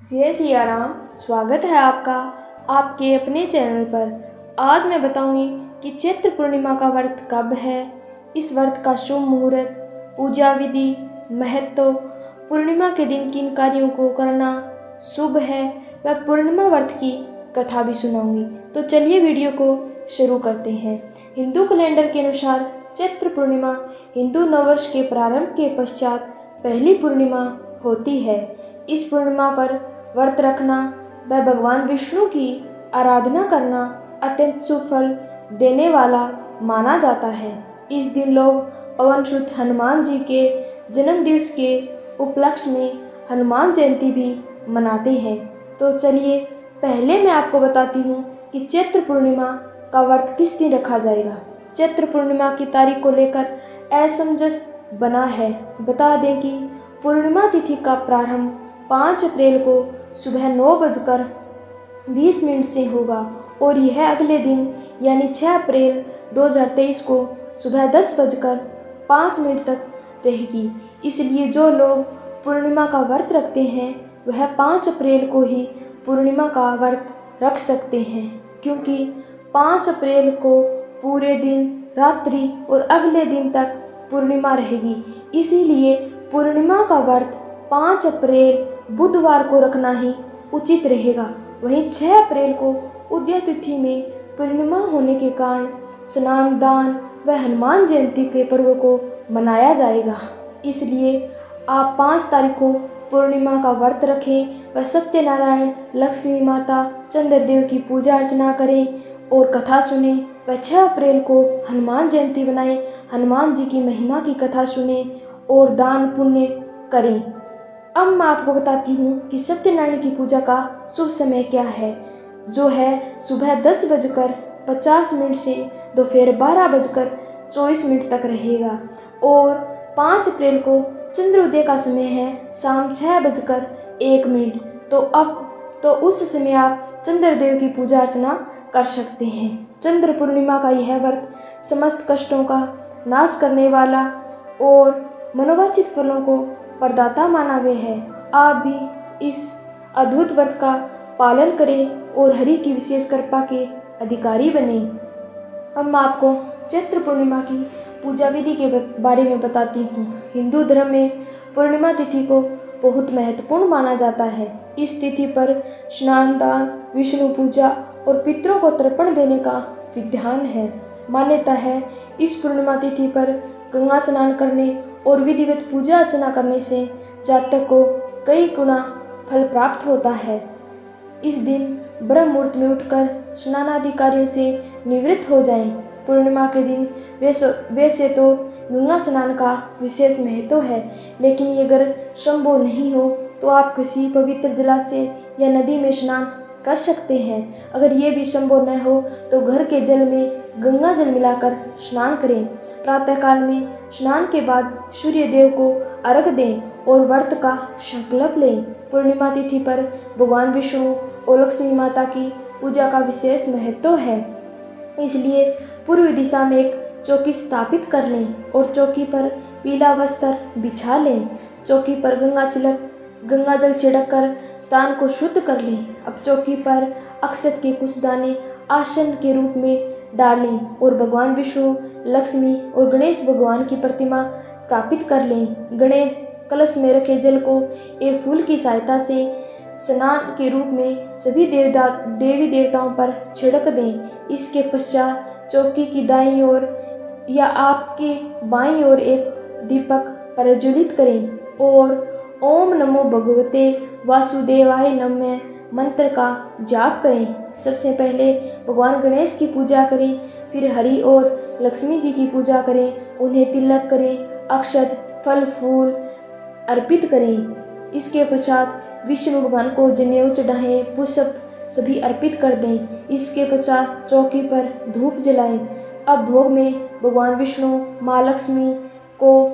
जय सिया राम। स्वागत है आपका आपके अपने चैनल पर। आज मैं बताऊंगी कि चैत्र पूर्णिमा का व्रत कब है, इस व्रत का शुभ मुहूर्त, पूजा विधि, महत्व, पूर्णिमा के दिन किन कार्यों को करना शुभ है, वह पूर्णिमा व्रत की कथा भी सुनाऊंगी। तो चलिए वीडियो को शुरू करते हैं। हिंदू कैलेंडर के अनुसार चैत्र पूर्णिमा हिंदू नववर्ष के प्रारंभ के पश्चात पहली पूर्णिमा होती है। इस पूर्णिमा पर व्रत रखना व भगवान विष्णु की आराधना करना अत्यंत शुभ फल देने वाला माना जाता है। इस दिन लोग पवन सुत हनुमान जी के जन्म दिवस के उपलक्ष्य में हनुमान जयंती भी मनाते हैं। तो चलिए पहले मैं आपको बताती हूँ कि चैत्र पूर्णिमा का व्रत किस दिन रखा जाएगा। चैत्र पूर्णिमा की तारीख को लेकर असमंजस बना है। बता दें कि पूर्णिमा तिथि का प्रारंभ 5 अप्रैल को सुबह 9:20 से होगा और यह अगले दिन यानी 6 अप्रैल 2023 को सुबह 10:05 तक रहेगी। इसलिए जो लोग पूर्णिमा का व्रत रखते हैं वह 5 अप्रैल को ही पूर्णिमा का व्रत रख सकते हैं, क्योंकि 5 अप्रैल को पूरे दिन रात्रि और अगले दिन तक पूर्णिमा रहेगी। इसीलिए पूर्णिमा का व्रत 5 अप्रैल बुधवार को रखना ही उचित रहेगा। वहीं 6 अप्रैल को उदय तिथि में पूर्णिमा होने के कारण स्नान दान व हनुमान जयंती के पर्व को मनाया जाएगा। इसलिए आप 5 तारीख को पूर्णिमा का व्रत रखें व सत्यनारायण, लक्ष्मी माता, चंद्रदेव की पूजा अर्चना करें और कथा सुने। व 6 अप्रैल को हनुमान जयंती बनाएं, हनुमान जी की महिमा की कथा सुने और दान पुण्य करें। अब मैं आपको बताती हूँ कि सत्यनारायण की पूजा का शुभ समय क्या है, जो है सुबह 10:50 से दोपहर 12:24 तक रहेगा। और 5 अप्रैल को चंद्रोदय का समय है शाम 6:01। तो उस समय आप चंद्रदेव की पूजा अर्चना कर सकते हैं। चंद्र पूर्णिमा का यह व्रत समस्त कष्टों का नाश करने वाला और मनोवांछित फलों को प्रदाता माना गया है। आप भी इस अद्भुत व्रत का पालन करें और हरि की विशेष कृपा के अधिकारी बने। अब मैं आपको चैत्र पूर्णिमा की पूजा विधि के बारे में बताती हूँ। हिंदू धर्म में पूर्णिमा तिथि को बहुत महत्वपूर्ण माना जाता है। इस तिथि पर स्नान दान, विष्णु पूजा और पितरों को तर्पण देने का विधान है। मान्यता है इस पूर्णिमा तिथि पर गंगा स्नान करने और विधिवत पूजा अर्चना करने से जातक को कई गुना फल प्राप्त होता है। इस दिन ब्रह्म मुहूर्त में उठकर स्नानादि कार्यों से निवृत्त हो जाएं। पूर्णिमा के दिन वैसे तो गंगा स्नान का विशेष महत्व है, लेकिन ये अगर संभव नहीं हो तो आप किसी पवित्र जलाशय या नदी में स्नान कर सकते हैं। अगर ये भी संभव न हो तो घर के जल में गंगा जल मिलाकर स्नान करें। प्रातःकाल में स्नान के बाद सूर्य देव को अर्घ्य दें और व्रत का संकल्प लें। पूर्णिमा तिथि पर भगवान विष्णु और लक्ष्मी माता की पूजा का विशेष महत्व है। इसलिए पूर्व दिशा में एक चौकी स्थापित कर लें और चौकी पर पीला वस्त्र बिछा लें। चौकी पर गंगा जल छिड़क कर स्थान को शुद्ध कर लें। अब चौकी पर अक्षत के कुछ दाने आसन के रूप में डालें और भगवान विष्णु, लक्ष्मी और गणेश भगवान की प्रतिमा स्थापित कर लें। गणेश कलश में रखे जल को एक फूल की सहायता से स्नान के रूप में सभी देवी देवताओं पर छिड़क दें। इसके पश्चात चौकी की दाईं ओर या आपके बाईं ओर एक दीपक प्रज्वलित करें और ओम नमो भगवते वासुदेवाय नमः मंत्र का जाप करें। सबसे पहले भगवान गणेश की पूजा करें, फिर हरि और लक्ष्मी जी की पूजा करें, उन्हें तिलक करें, अक्षत फल फूल अर्पित करें। इसके पश्चात विष्णु भगवान को जनेऊ चढ़ाएं, पुष्प सभी अर्पित कर दें। इसके पश्चात चौकी पर धूप जलाएं। अब भोग में भगवान विष्णु, माँ लक्ष्मी को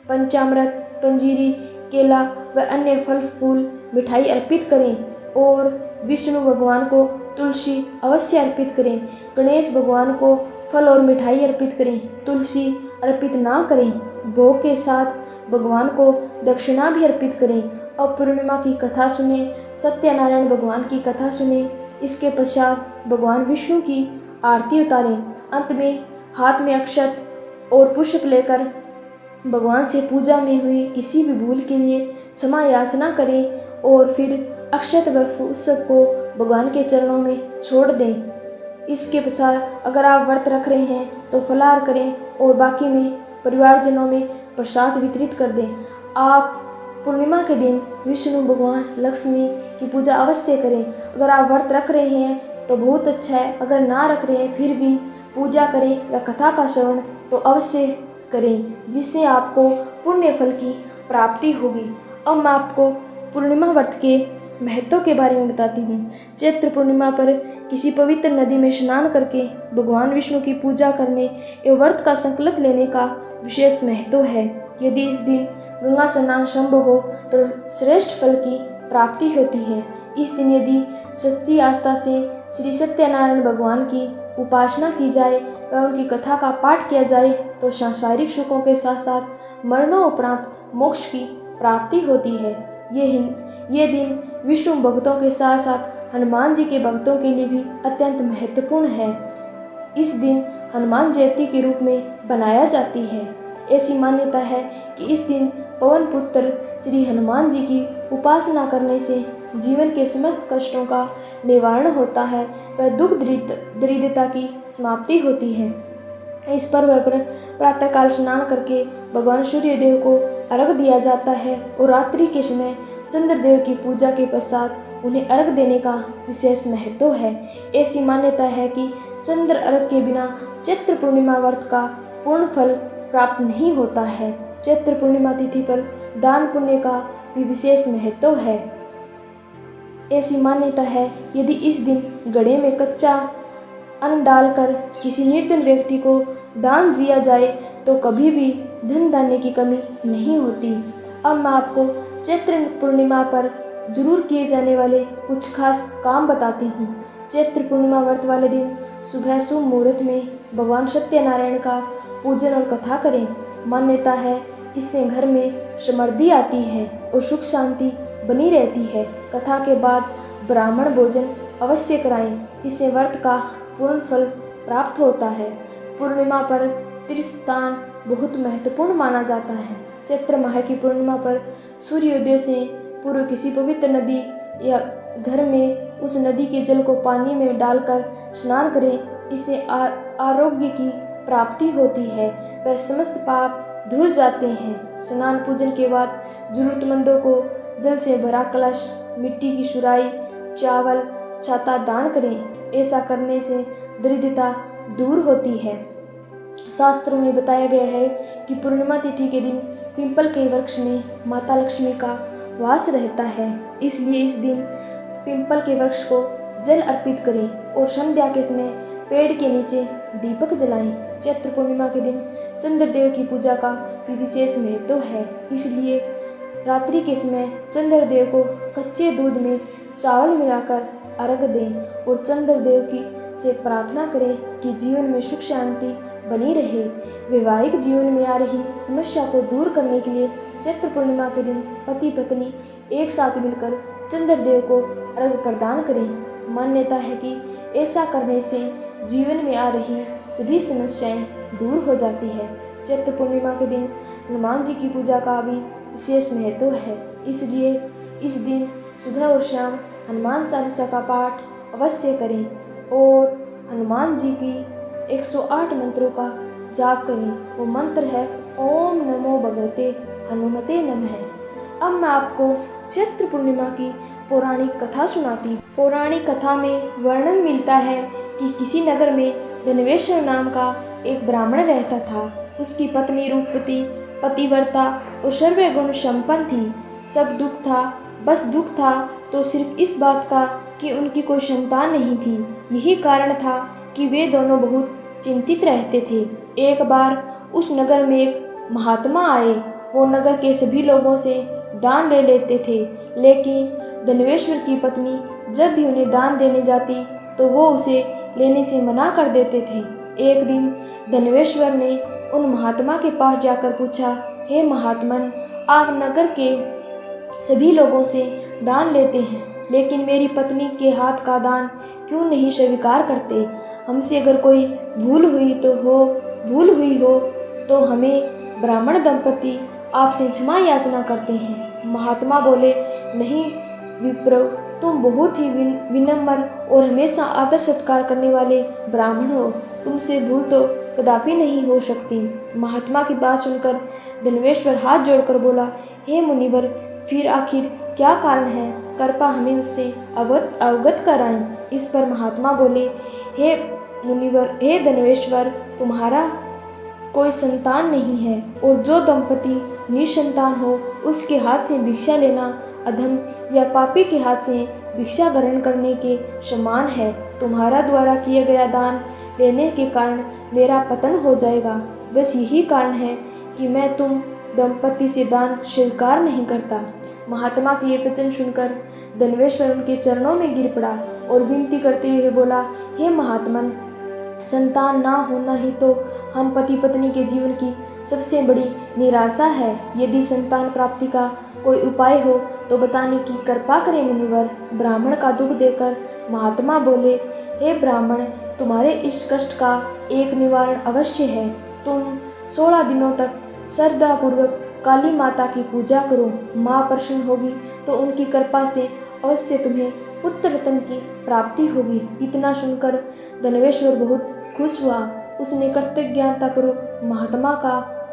पंचामृत, पंजीरी, केला व अन्य फल फूल मिठाई अर्पित करें और विष्णु भगवान को तुलसी अवश्य अर्पित करें। गणेश भगवान को फल और मिठाई अर्पित करें, तुलसी अर्पित ना करें। भोग के साथ भगवान को दक्षिणा भी अर्पित करें। अब पूर्णिमा की कथा सुने, सत्यनारायण भगवान की कथा सुने। इसके पश्चात भगवान विष्णु की आरती उतारें। अंत में हाथ में अक्षत और पुष्प लेकर भगवान से पूजा में हुई किसी भी भूल के लिए क्षमा याचना करें और फिर अक्षत व पुष्प को भगवान के चरणों में छोड़ दें। इसके पश्चात अगर आप व्रत रख रहे हैं तो फलाहार करें और बाकी में परिवारजनों में प्रसाद वितरित कर दें। आप पूर्णिमा के दिन विष्णु भगवान लक्ष्मी की पूजा अवश्य करें। अगर आप व्रत रख रहे हैं तो बहुत अच्छा है, अगर ना रख रहे हैं फिर भी पूजा करें व कथा का श्रवण तो अवश्य करें, जिससे आपको पुण्य फल की प्राप्ति होगी। अब मैं आपको पूर्णिमा व्रत के महत्व के बारे में बताती हूँ। चैत्र पूर्णिमा पर किसी पवित्र नदी में स्नान करके भगवान विष्णु की पूजा करने एवं व्रत का संकल्प लेने का विशेष महत्व है। यदि इस दिन गंगा स्नान संभव हो तो श्रेष्ठ फल की प्राप्ति होती है। इस दिन यदि सच्ची आस्था से श्री सत्यनारायण भगवान की उपासना की जाए व उनकी कथा का पाठ किया जाए तो सांसारिक सुखों के साथ साथ मरणोपरांत मोक्ष की प्राप्ति होती है। ये दिन विष्णु भक्तों के साथ साथ हनुमान जी के भक्तों के लिए भी अत्यंत महत्वपूर्ण है। इस दिन हनुमान जयंती के रूप में बनाया जाती है। ऐसी मान्यता है कि इस दिन पवन पुत्र श्री हनुमान जी की उपासना करने से जीवन के समस्त कष्टों का निवारण होता है व दुख दरिद्रता की समाप्ति होती है। इस पर्व पर प्रातःकाल स्नान करके भगवान सूर्यदेव को अर्घ दिया जाता है और रात्रि के समय चंद्रदेव की पूजा के पश्चात उन्हें अर्घ देने का विशेष महत्व है। ऐसी मान्यता है कि चंद्र अर्घ के बिना चैत्र पूर्णिमा व्रत का पूर्ण फल प्राप्त नहीं होता है। चैत्र पूर्णिमा तिथि पर दान पुण्य का भी विशेष महत्व है। ऐसी मान्यता है यदि इस दिन घड़े में कच्चा अन्न डालकर किसी निर्धन व्यक्ति को दान दिया जाए तो कभी भी धन धान्य की कमी नहीं होती। अब मैं आपको चैत्र पूर्णिमा पर जरूर किए जाने वाले कुछ खास काम बताती हूँ। चैत्र पूर्णिमा व्रत वाले दिन सुबह शुभ मुहूर्त में भगवान सत्यनारायण का पूजन और कथा करें। मान्यता है इससे घर में समृद्धि आती है और सुख शांति बनी रहती है। कथा के बाद ब्राह्मण भोजन अवश्य कराएं, इससे व्रत का पूर्ण फल प्राप्त होता है। पूर्णिमा पर तीर्थस्थान बहुत महत्वपूर्ण माना जाता है। चैत्र माह की पूर्णिमा पर सूर्योदय से पूर्व किसी पवित्र नदी या घर में उस नदी के जल को पानी में डालकर स्नान करें, इससे आरोग्य की प्राप्ति होती है वह समस्त पाप धुल जाते हैं। स्नान पूजन के बाद जरूरतमंदों को जल से भरा कलश, मिट्टी की सुराई, चावल, छाता दान करें। ऐसा करने से दरिद्रता दूर होती है। शास्त्रों में बताया गया है कि पूर्णिमा तिथि के दिन पिंपल के वृक्ष में माता लक्ष्मी का वास रहता है, इसलिए इस दिन पिंपल के वृक्ष को जल अर्पित करें और संध्या के समय पेड़ के नीचे दीपक जलाएं। चैत्र पूर्णिमा के दिन चंद्रदेव की पूजा का भी विशेष महत्व है, इसलिए रात्रि के समय चंद्रदेव को कच्चे दूध में चावल मिलाकर अर्घ दें और चंद्रदेव की से प्रार्थना करें कि जीवन में सुख शांति बनी रहे। वैवाहिक जीवन में आ रही समस्या को दूर करने के लिए चैत्र पूर्णिमा के दिन पति पत्नी एक साथ मिलकर चंद्रदेव को अर्घ प्रदान करें। मान्यता है कि ऐसा करने से जीवन में आ रही सभी समस्याएं दूर हो जाती है। चैत्र पूर्णिमा के दिन हनुमान जी की पूजा का भी विशेष महत्व है, इसलिए इस दिन सुबह और शाम हनुमान चालीसा का पाठ अवश्य करें और हनुमान जी की 108 मंत्रों का जाप करें। वो मंत्र है ओम नमो भगवते हनुमते नमः। अब मैं आपको चैत्र पूर्णिमा की पौराणिक कथा सुनाती हूँ। पौराणिक कथा में वर्णन मिलता है कि किसी नगर में धनवेश्वर नाम का एक ब्राह्मण रहता था। उसकी पत्नी रूपवती, पतिव्रता और सर्वगुण संपन्न थी। सब दुख था, बस दुख था तो सिर्फ इस बात का कि उनकी कोई संतान नहीं थी। यही कारण था कि वे दोनों बहुत चिंतित रहते थे। एक बार उस नगर में एक महात्मा आए। वो नगर के सभी लोगों से दान ले लेते थे, लेकिन धनवेश्वर की पत्नी जब भी उन्हें दान देने जाती तो वो उसे लेने से मना कर देते थे। एक दिन धनवेश्वर ने उन महात्मा के पास जाकर पूछा, हे महात्मन, आप नगर के सभी लोगों से दान लेते हैं, लेकिन मेरी पत्नी के हाथ का दान क्यों नहीं स्वीकार करते? हमसे अगर कोई भूल हुई हो तो हमें ब्राह्मण दंपति आपसे क्षमा याचना करते हैं। महात्मा बोले, नहीं विप्र, तुम बहुत ही विनम्र और हमेशा आदर सत्कार करने वाले ब्राह्मण हो। तुमसे भूल तो कदापि नहीं हो सकती। महात्मा की बात सुनकर धनवेश्वर हाथ जोड़कर बोला, हे मुनिवर, फिर आखिर क्या कारण है? कृपा हमें उससे अवगत कराएं। इस पर महात्मा बोले, हे मुनिवर, हे धनवेश्वर, तुम्हारा कोई संतान नहीं है और जो दंपति निसंतान हो उसके हाथ से भिक्षा लेना अधम या पापी के हाथ से भिक्षा ग्रहण करने के समान है। तुम्हारा द्वारा किया गया दान लेने के कारण मेरा पतन हो जाएगा। बस यही कारण है कि मैं तुम दंपति से दान स्वीकार नहीं करता। महात्मा के ये वचन सुनकर धनवेश्वर उनके चरणों में गिर पड़ा और विनती करते हुए बोला, हे महात्मन, संतान ना होना ही तो हम पति पत्नी के जीवन की सबसे बड़ी निराशा है। यदि संतान प्राप्ति का कोई उपाय हो तो बताने की कृपा करें मुनिवर। ब्राह्मण का दुख देकर महात्मा बोले, हे ब्राह्मण, तुम्हारे इष्ट कष्ट का एक निवारण अवश्य है। तुम 16 दिनों तक श्रद्धापूर्वक काली माता की पूजा करो। माँ प्रसन्न होगी तो उनकी कृपा से अवश्य तुम्हें पुत्र रत्न की प्राप्ति होगी। इतना सुनकर धनवेश्वर बहुत खुश हुआ। उसने कृतज्ञतापूर्वक महात्मा का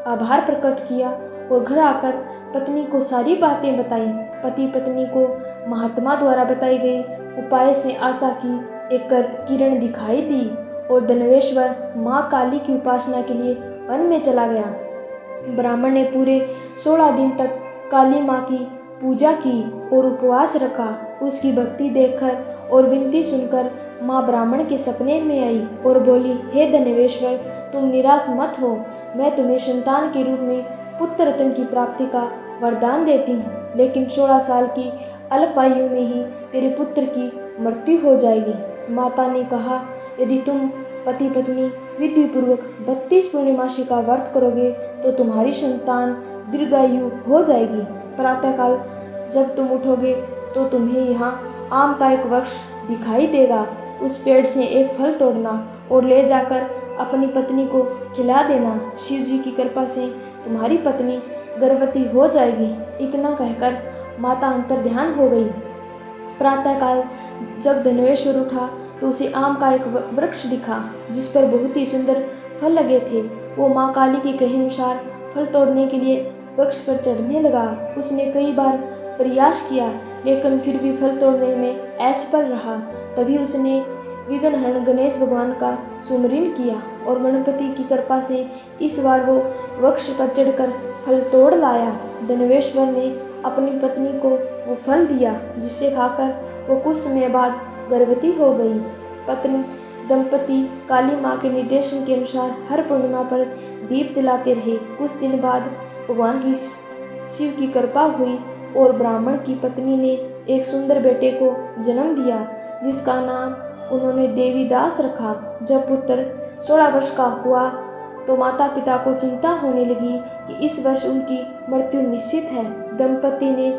आभार प्रकट किया और घर आकर पत्नी को सारी बातें बताई। पति पत्नी को महात्मा द्वारा बताई गई उपाय से आशा की एक किरण दिखाई दी और धनवेश्वर माँ काली की उपासना के लिए वन में चला गया। ब्राह्मण ने पूरे 16 दिन तक काली माँ की पूजा की और उपवास रखा। उसकी भक्ति देखकर और विनती सुनकर माँ ब्राह्मण के सपने में आई और बोली, हे धनवेश्वर, तुम निराश मत हो। मैं तुम्हें संतान के रूप में पुत्र रत्न की प्राप्ति का वरदान देती हूँ, लेकिन 16 साल की अल्पायु में ही तेरे पुत्र की मृत्यु हो जाएगी। माता ने कहा, यदि तुम पति पत्नी विधि पूर्वक 32 पूर्णिमासी का व्रत करोगे तो तुम्हारी संतान दीर्घायु हो जाएगी। प्रातःकाल जब तुम उठोगे तो तुम्हें यहाँ आम का एक वृक्ष दिखाई देगा। उस पेड़ से एक फल तोड़ना और ले जाकर अपनी पत्नी को खिला देना। शिव जी की कृपा से तुम्हारी पत्नी गर्भवती हो जाएगी। इतना कहकर माता अंतर्ध्यान हो गई। प्रातःकाल जब धनवेश्वर उठा तो उसे आम का एक वृक्ष दिखा जिस पर बहुत ही सुंदर फल लगे थे। वो माँ काली के कहे अनुसार फल तोड़ने के लिए वृक्ष पर चढ़ने लगा। उसने कई बार प्रयास किया लेकिन फिर भी फल तोड़ने में असफल रहा। तभी उसने विघ्नहरण गणेश भगवान का सुमरन किया और गणपति की कृपा से इस बार वो वृक्ष पर चढ़कर फल तोड़ लाया। धनवेश्वर ने अपनी पत्नी को वो फल दिया जिसे खाकर वो कुछ समय बाद गर्भवती हो गई। पत्नी दंपति काली माँ के निर्देशन के अनुसार हर पूर्णिमा पर दीप जलाते रहे। कुछ दिन बाद भगवान की शिव की कृपा हुई और ब्राह्मण की पत्नी ने एक सुंदर बेटे को जन्म दिया जिसका नाम उन्होंने देवीदास रखा। जब पुत्र 16 वर्ष का हुआ तो माता पिता को चिंता होने लगी कि इस वर्ष उनकी मृत्यु निश्चित है। दंपति ने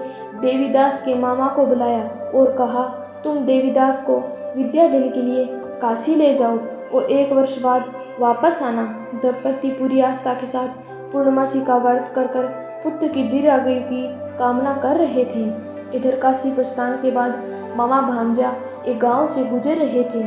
देवीदास के मामा को बुलाया और कहा, तुम देवीदास को विद्या देने के लिए काशी ले जाओ और 1 वर्ष बाद वापस आना। दंपति पूरी आस्था के साथ पूर्णमासी का व्रत कर पुत्र की दीर्घायु की कामना कर रहे थे। इधर काशी प्रस्थान के बाद मामा भांजा एक गांव से गुजर रहे थे।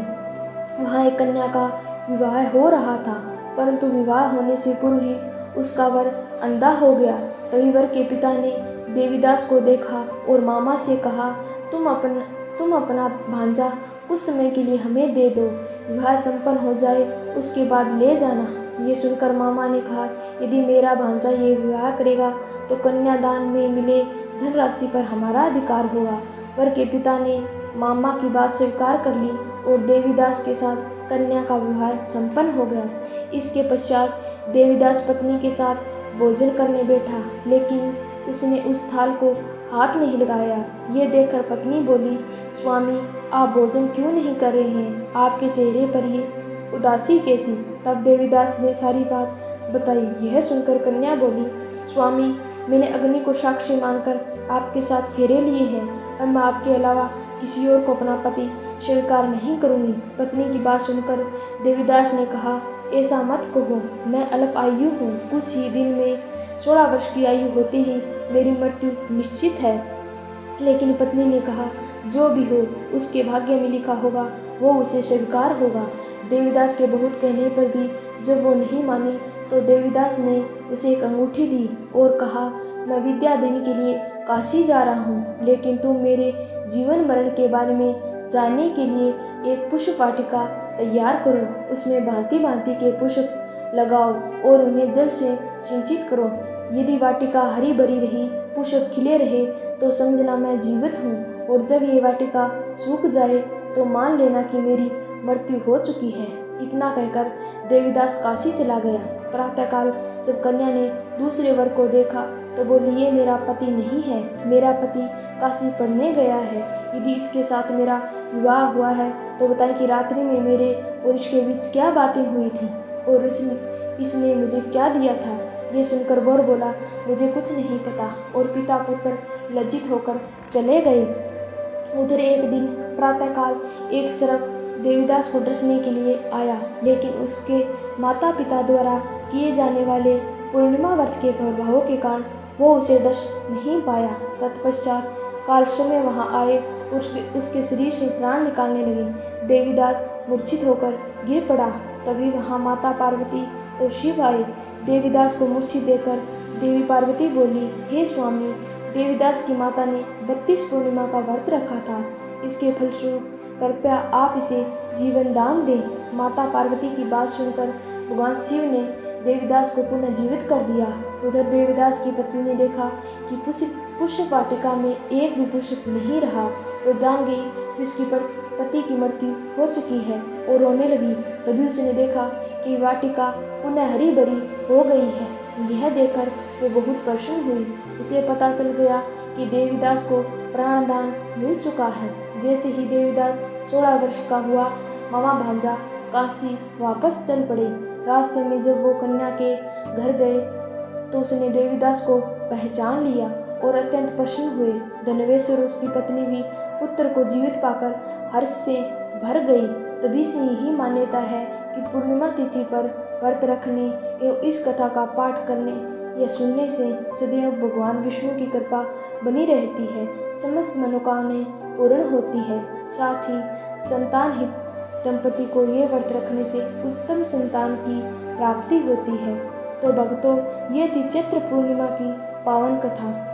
वहाँ एक कन्या का विवाह हो रहा था, परंतु विवाह होने से पूर्व ही उसका वर अंधा हो गया। तभी वर के पिता ने देवीदास को देखा और मामा से कहा, तुम अपना भांजा कुछ समय के लिए हमें दे दो, विवाह संपन्न हो जाए उसके बाद ले जाना। ये सुनकर मामा ने कहा, यदि मेरा भांजा ये विवाह करेगा तो कन्यादान में मिले धनराशि पर हमारा अधिकार होगा। वर के पिता ने मामा की बात स्वीकार कर ली और देवीदास के साथ कन्या का विवाह संपन्न हो गया। इसके पश्चात देवीदास पत्नी के साथ भोजन करने बैठा, लेकिन उसने उस थाल को हाथ नहीं लगाया। ये देखकर पत्नी बोली, स्वामी, आप भोजन क्यों नहीं कर रहे हैं? आपके चेहरे पर ये उदासी कैसी? तब देवीदास ने सारी बात बताई। यह सुनकर कन्या बोली, स्वामी, मैंने अग्नि को साक्षी मानकर आपके साथ फेरे लिए हैं और मैं आपके अलावा किसी और को अपना पति स्वीकार नहीं करूँगी। पत्नी की बात सुनकर देवीदास ने कहा, ऐसा मत कहो, मैं अल्प आयु हूँ। कुछ ही दिन में 16 वर्ष की आयु होते ही मेरी मृत्यु निश्चित है। लेकिन पत्नी ने कहा, जो भी हो उसके भाग्य में लिखा होगा वो उसे स्वीकार होगा। देवीदास के बहुत कहने पर भी जब वो नहीं मानी तो देवीदास ने उसे एक अंगूठी दी और कहा, मैं विद्या देने के लिए काशी जा रहा हूँ, लेकिन तुम मेरे जीवन मरण के बारे में जानने के लिए एक पुष्प वाटिका तैयार करो। उसमें भांति भांति के पुष्प लगाओ और उन्हें जल से सिंचित करो। यदि वाटिका हरी भरी रही, पुष्प खिले रहे तो समझना मैं जीवित हूँ, और जब ये वाटिका सूख जाए तो मान लेना कि मेरी मृत्यु हो चुकी है। इतना कहकर देवीदास काशी चला गया। प्रातःकाल जब कन्या ने दूसरे वर को देखा तो बोली, ये मेरा पति नहीं है, मेरा पति काशी पढ़ने गया है। यदि इसके साथ मेरा विवाह हुआ है तो बताएं कि रात्रि में मेरे और इसके बीच क्या बातें हुई थी और इसने मुझे क्या दिया था। ये सुनकर वर बोला, मुझे कुछ नहीं पता, और पिता पुत्र लज्जित होकर चले गए। उधर एक दिन प्रातःकाल एक सर्प देवीदास को डसने के लिए आया, लेकिन उसके माता पिता द्वारा किए जाने वाले पूर्णिमा व्रत के प्रभावों के कारण वो उसे डस नहीं पाया। तत्पश्चात काल समय वहाँ आए, उसके शरीर से प्राण निकालने लगे। देवीदास मूर्छित होकर गिर पड़ा। तभी वहाँ माता पार्वती और शिव आए। देवीदास को मूर्छित देखकर देवी पार्वती बोली, हे स्वामी, देवीदास की माता ने 32 पूर्णिमा का व्रत रखा था, इसके फलस्वरूप कृपया आप इसे जीवन दान दें। माता पार्वती की बात सुनकर भगवान शिव ने देवीदास को पुनः जीवित कर दिया। उधर देवीदास की पत्नी ने देखा कि पुष्प वाटिका में एक भी पुष्प नहीं रहा। वो जान गई कि उसकी पति की मृत्यु हो चुकी है और रोने लगी। तभी उसने देखा कि वाटिका पुनः हरी भरी हो गई है। यह देखकर वो बहुत प्रसन्न हुई। उसे पता चल गया कि देवीदास को प्राणदान मिल चुका है। जैसे ही देवीदास 16 वर्ष का हुआ, मामा भांजा काशी वापस चल पड़े। रास्ते में जब वो कन्या के घर गए तो उसने देवीदास को पहचान लिया और अत्यंत प्रसन्न हुए। धनवेश्वर उसकी पत्नी भी पुत्र को जीवित पाकर हर्ष से भर गई। तभी से यही मान्यता है कि पूर्णिमा तिथि पर व्रत रखने एवं इस कथा का पाठ करने या सुनने से सदैव भगवान विष्णु की कृपा बनी रहती है, समस्त मनोकामनाएं पूर्ण होती है। साथ ही संतानहीन दंपति को ये व्रत रखने से उत्तम संतान की प्राप्ति होती है। तो भक्तों, ये थी चैत्र पूर्णिमा की पावन कथा।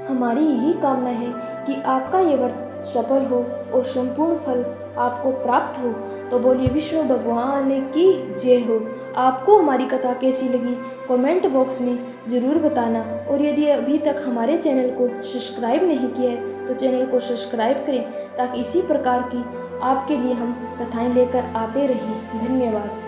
हमारी यही कामना है कि आपका ये व्रत सफल हो और संपूर्ण फल आपको प्राप्त हो। तो बोलिए विष्णु भगवान की जय हो। आपको हमारी कथा कैसी लगी कमेंट बॉक्स में ज़रूर बताना, और यदि अभी तक हमारे चैनल को सब्सक्राइब नहीं किया है तो चैनल को सब्सक्राइब करें, ताकि इसी प्रकार की आपके लिए हम कथाएं लेकर आते रहें। धन्यवाद।